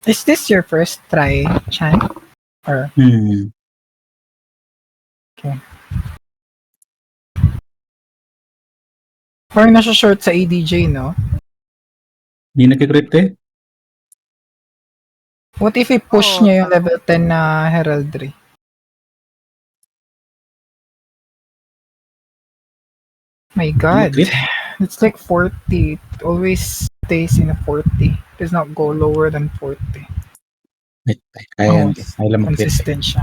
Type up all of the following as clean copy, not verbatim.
Is this your first try, Chan? Or parang nasa short sa ADJ, no? Hindi nagkikrypt eh. What if i-push niya yung level 10 na heraldry? My god. Crit? It's like 40. It always stays in a 40. It does not go lower than 40. Kaya Always lang mag-crit. consistent siya.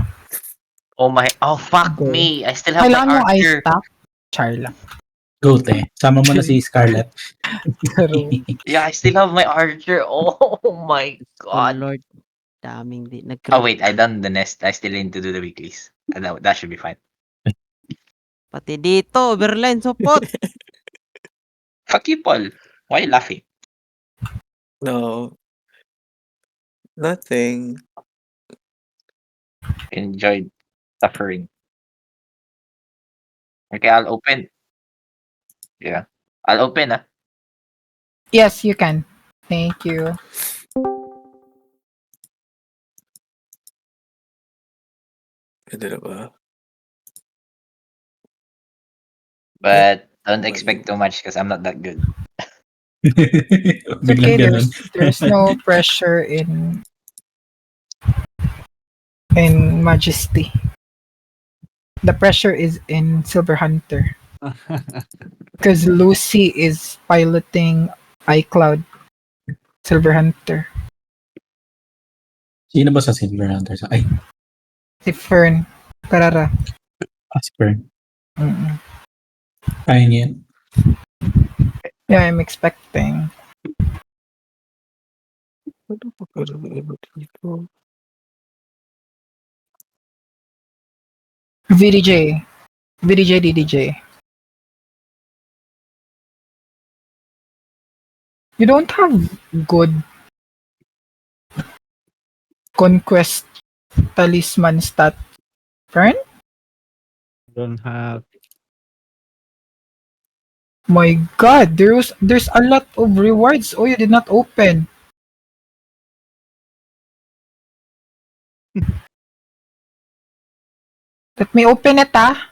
Oh my, oh fuck Go. me. I still have Kailangan my mo ice archer. stack. Char lang. Go, te. Sama mo na si Scarlet. Pero, Yeah, I still have my archer. Oh my Oh god. Lord. Daming di. Oh wait, I done the nest. I still need to do the weeklies. That should be fine. Pati dito, Overline, support. Fuck you, Paul. Why are you laughing? No. Nothing. Enjoyed suffering. Okay, I'll open. Yeah. I'll open, ah. yes, you can. Thank you. Pwede na ba? But don't expect too much because I'm not that good. It's Biglang okay, ganun. there's no pressure in Majesty. The pressure is in Silver Hunter. Because Lucy is piloting iCloud Silver Hunter. Sino ba sa Silver Hunter? Ay, Si Fern Carrara. Asper. Mm-mm. Kaya niya yan. Yeah, I'm expecting. Ano pa pala dito? VDJ, DDJ. You don't have good conquest talisman stat, Fern? Don't have. My god, there's a lot of rewards. Oh, you did not open. Let me open it, ah.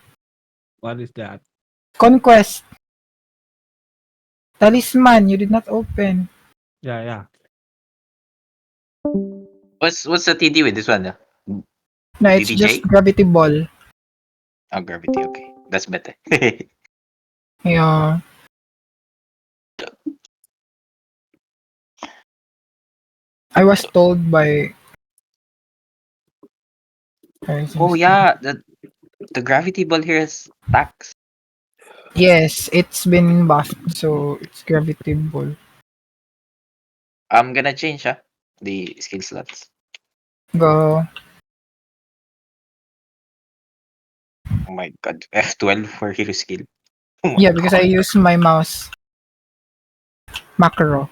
What is that? Conquest. Talisman, you did not open. Yeah. What's the TD with this one? No, it's DDJ? just gravity ball. Oh, gravity. Okay, that's better. Yeah. I was told by. Oh yeah, the gravity ball here has stacks. Yes, it's been buffed, so it's gravity ball. I'm gonna change the skill slots. Go. Oh my god, F12 for hero skill. Oh my Yeah, because I god. use my mouse macro.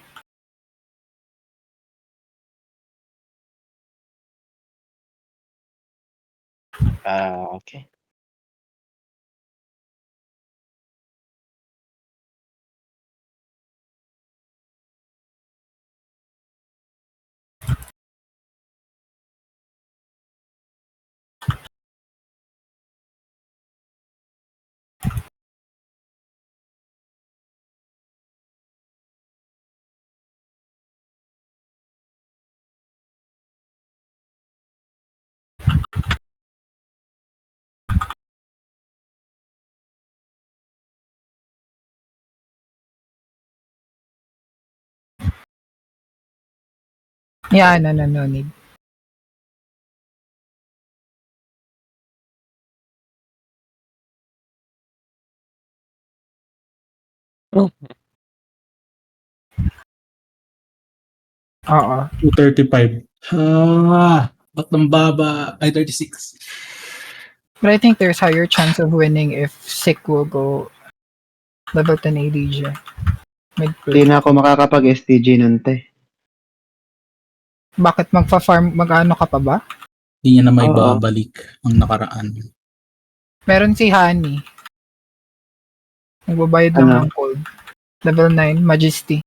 Okay. Yeah, no need. Oo. 235. Ba't ng baba? Ay, 36. But I think there's higher chance of winning if Sick will go level 10 ADJ. Hindi na ako makakapag-STG nun, te. Bakit magfa-farm, mag-ano ka pa ba? Hindi niya na may Oo. babalik ang nakaraan. Meron si Honey. Nagbabayad lang Ano? ng gold. Level 9, Majesty.